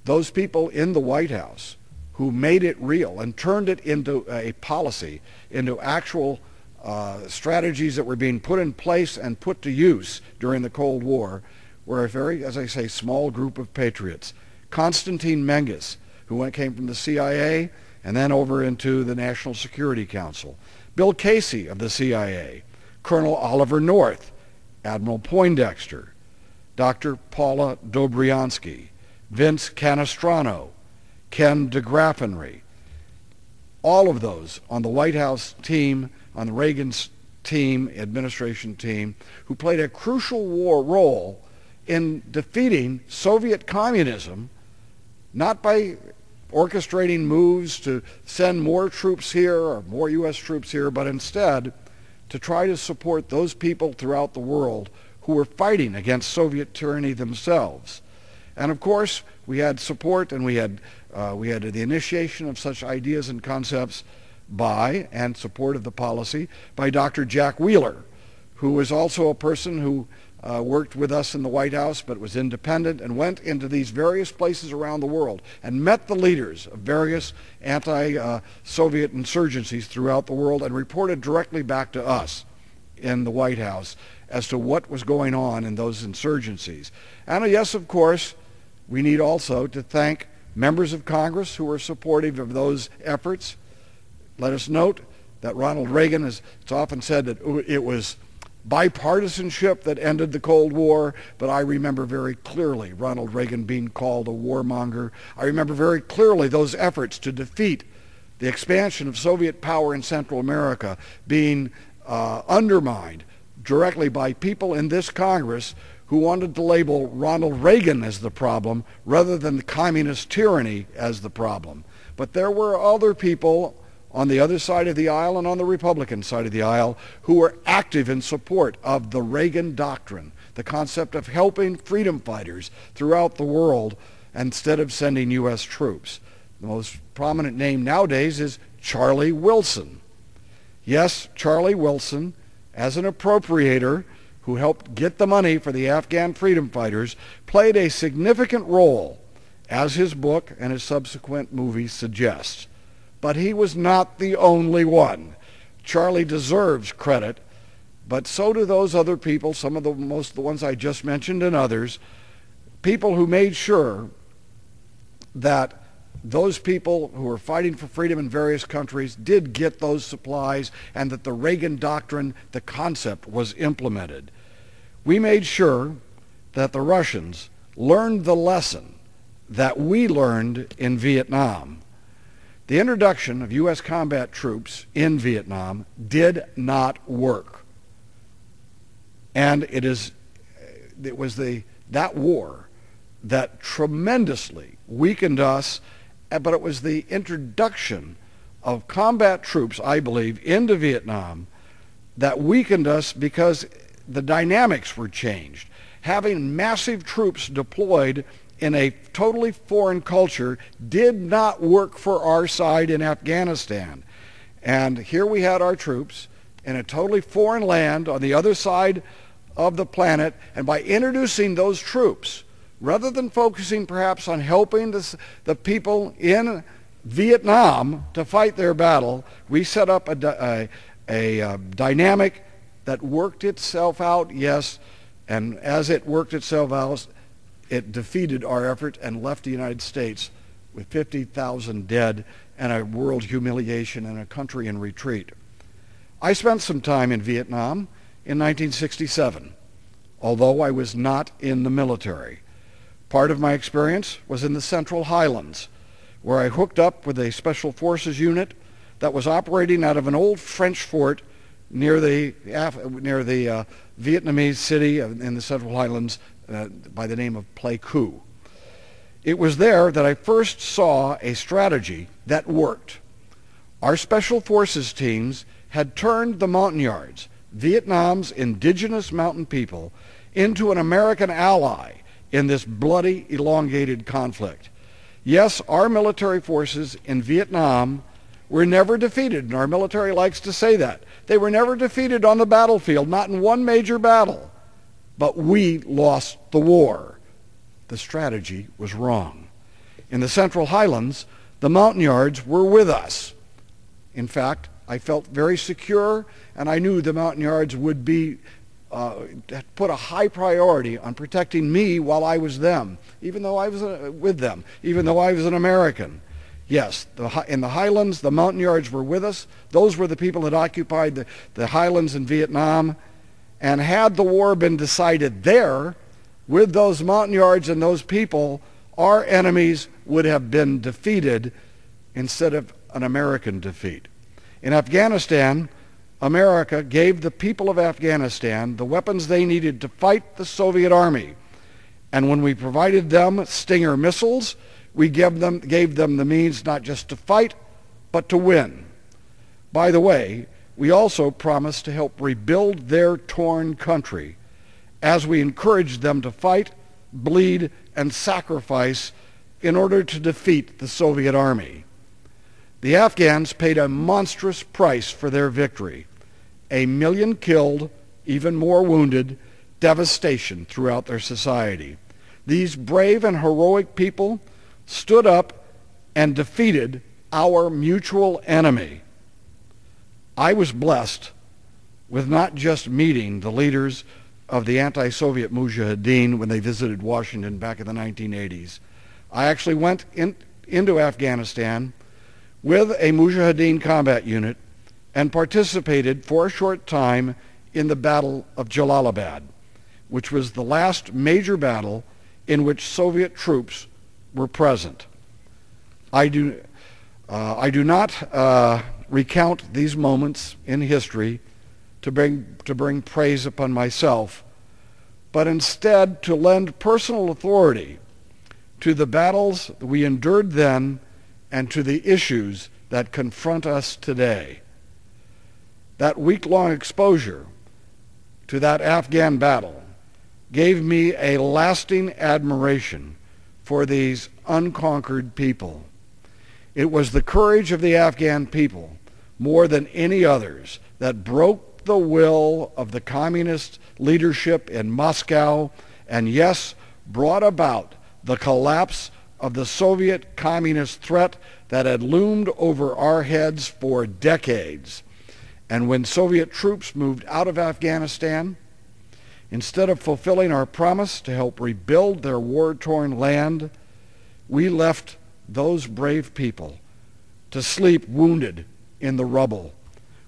those people in the White House who made it real and turned it into a policy, into actual strategies that were being put in place and put to use during the Cold War, were a very, as I say, small group of patriots. Konstantin Menges, who came from the CIA and then over into the National Security Council. Bill Casey of the CIA, Colonel Oliver North, Admiral Poindexter, Dr. Paula Dobriansky, Vince Canestrano, Ken DeGraffenry, all of those on the White House team, on the Reagan's team, administration team, who played a crucial role in defeating Soviet communism, not by orchestrating moves to send more troops here or more U.S. troops here, but instead to try to support those people throughout the world who were fighting against Soviet tyranny themselves. And of course, we had support, and we had the initiation of such ideas and concepts by, and support of the policy, by Dr. Jack Wheeler, who was also a person who worked with us in the White House but was independent and went into these various places around the world and met the leaders of various anti-Soviet insurgencies throughout the world and reported directly back to us in the White House as to what was going on in those insurgencies. And yes, of course, we need also to thank members of Congress who were supportive of those efforts. Let us note that Ronald Reagan, it's often said that it was bipartisanship that ended the Cold War, but I remember very clearly Ronald Reagan being called a warmonger. I remember very clearly those efforts to defeat the expansion of Soviet power in Central America being undermined directly by people in this Congress who wanted to label Ronald Reagan as the problem rather than the communist tyranny as the problem. But there were other people on the other side of the aisle and on the Republican side of the aisle who were active in support of the Reagan doctrine, the concept of helping freedom fighters throughout the world instead of sending U.S. troops. The most prominent name nowadays is Charlie Wilson. Yes, Charlie Wilson, as an appropriator who helped get the money for the Afghan freedom fighters, played a significant role, as his book and his subsequent movie suggest. But he was not the only one. Charlie deserves credit, but so do those other people, some of the ones I just mentioned and others, people who made sure that those people who were fighting for freedom in various countries did get those supplies and that the Reagan doctrine, the concept, was implemented. We made sure that the Russians learned the lesson that we learned in Vietnam. The introduction of U.S. combat troops in Vietnam did not work. And it was that war that tremendously weakened us, but it was the introduction of combat troops, I believe, into Vietnam that weakened us because the dynamics were changed. Having massive troops deployed in a totally foreign culture did not work for our side in Afghanistan. And here we had our troops in a totally foreign land on the other side of the planet, and by introducing those troops, rather than focusing perhaps on helping the people in Vietnam to fight their battle, we set up a dynamic that worked itself out, yes, and as it worked itself out, it defeated our effort and left the United States with 50,000 dead and a world humiliation and a country in retreat. I spent some time in Vietnam in 1967, although I was not in the military. Part of my experience was in the Central Highlands, where I hooked up with a special forces unit that was operating out of an old French fort near the Vietnamese city in the Central Highlands by the name of Pleiku. It was there that I first saw a strategy that worked. Our special forces teams had turned the Montagnards, Vietnam's indigenous mountain people, into an American ally in this bloody, elongated conflict. Yes, our military forces in Vietnam were never defeated, and our military likes to say that. They were never defeated on the battlefield, not in one major battle. But we lost the war. The strategy was wrong. In the Central Highlands, the Montagnards were with us. In fact, I felt very secure, and I knew the Montagnards would be put a high priority on protecting me while I was them, even though I was with them, even though I was an American. Yes, in the Highlands, the Montagnards were with us. Those were the people that occupied the Highlands in Vietnam. And had the war been decided there, with those Montagnards and those people, our enemies would have been defeated instead of an American defeat. In Afghanistan, America gave the people of Afghanistan the weapons they needed to fight the Soviet army. And when we provided them Stinger missiles, we gave them the means not just to fight, but to win. By the way, we also promised to help rebuild their torn country as we encouraged them to fight, bleed, and sacrifice in order to defeat the Soviet army. The Afghans paid a monstrous price for their victory. 1 million killed, even more wounded, devastation throughout their society. These brave and heroic people stood up and defeated our mutual enemy. I was blessed with not just meeting the leaders of the anti-Soviet Mujahideen when they visited Washington back in the 1980s. I actually went into Afghanistan with a Mujahideen combat unit and participated for a short time in the Battle of Jalalabad, which was the last major battle in which Soviet troops were present. I do not recount these moments in history to bring praise upon myself, but instead to lend personal authority to the battles that we endured then and to the issues that confront us today. That week-long exposure to that Afghan battle gave me a lasting admiration for these unconquered people. It was the courage of the Afghan people, more than any others, that broke the will of the communist leadership in Moscow and, yes, brought about the collapse of the Soviet communist threat that had loomed over our heads for decades. And when Soviet troops moved out of Afghanistan, instead of fulfilling our promise to help rebuild their war-torn land, we left those brave people to sleep wounded in the rubble.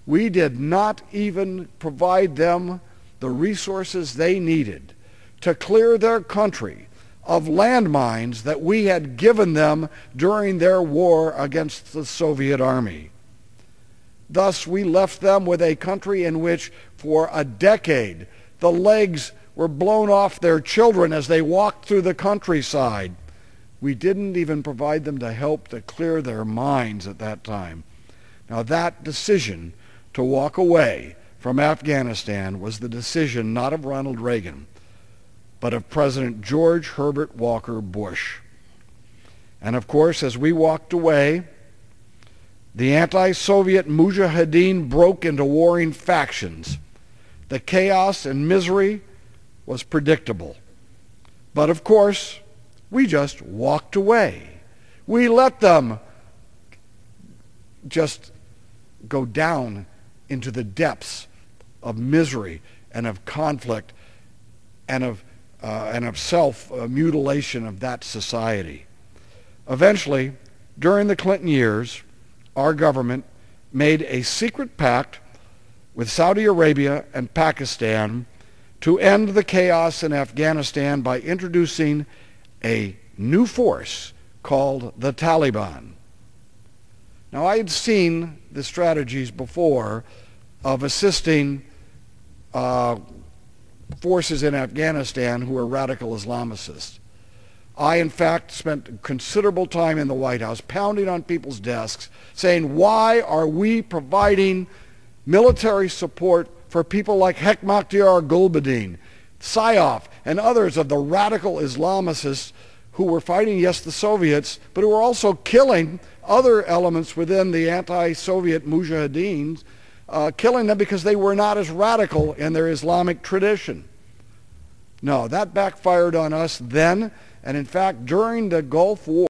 We did not even provide them the resources they needed to clear their country of landmines that we had given them during their war against the Soviet army. Thus, we left them with a country in which, for a decade, the legs were blown off their children as they walked through the countryside. We didn't even provide them to help to clear their minds at that time. Now, that decision to walk away from Afghanistan was the decision not of Ronald Reagan, but of President George Herbert Walker Bush. And of course, as we walked away, the anti-Soviet Mujahideen broke into warring factions. The chaos and misery was predictable. But of course, we just walked away. We let them just go down into the depths of misery and of conflict and of self-mutilation of that society. Eventually, during the Clinton years, our government made a secret pact with Saudi Arabia and Pakistan to end the chaos in Afghanistan by introducing a new force called the Taliban. Now, I had seen the strategies before of assisting forces in Afghanistan who are radical Islamicists. I, in fact, spent considerable time in the White House pounding on people's desks saying, why are we providing military support for people like Hekmatyar Gulbuddin, Sayyaf, and others of the radical Islamicists who were fighting, yes, the Soviets, but who were also killing other elements within the anti-Soviet Mujahideen, killing them because they were not as radical in their Islamic tradition. No, that backfired on us then, and in fact, during the Gulf War,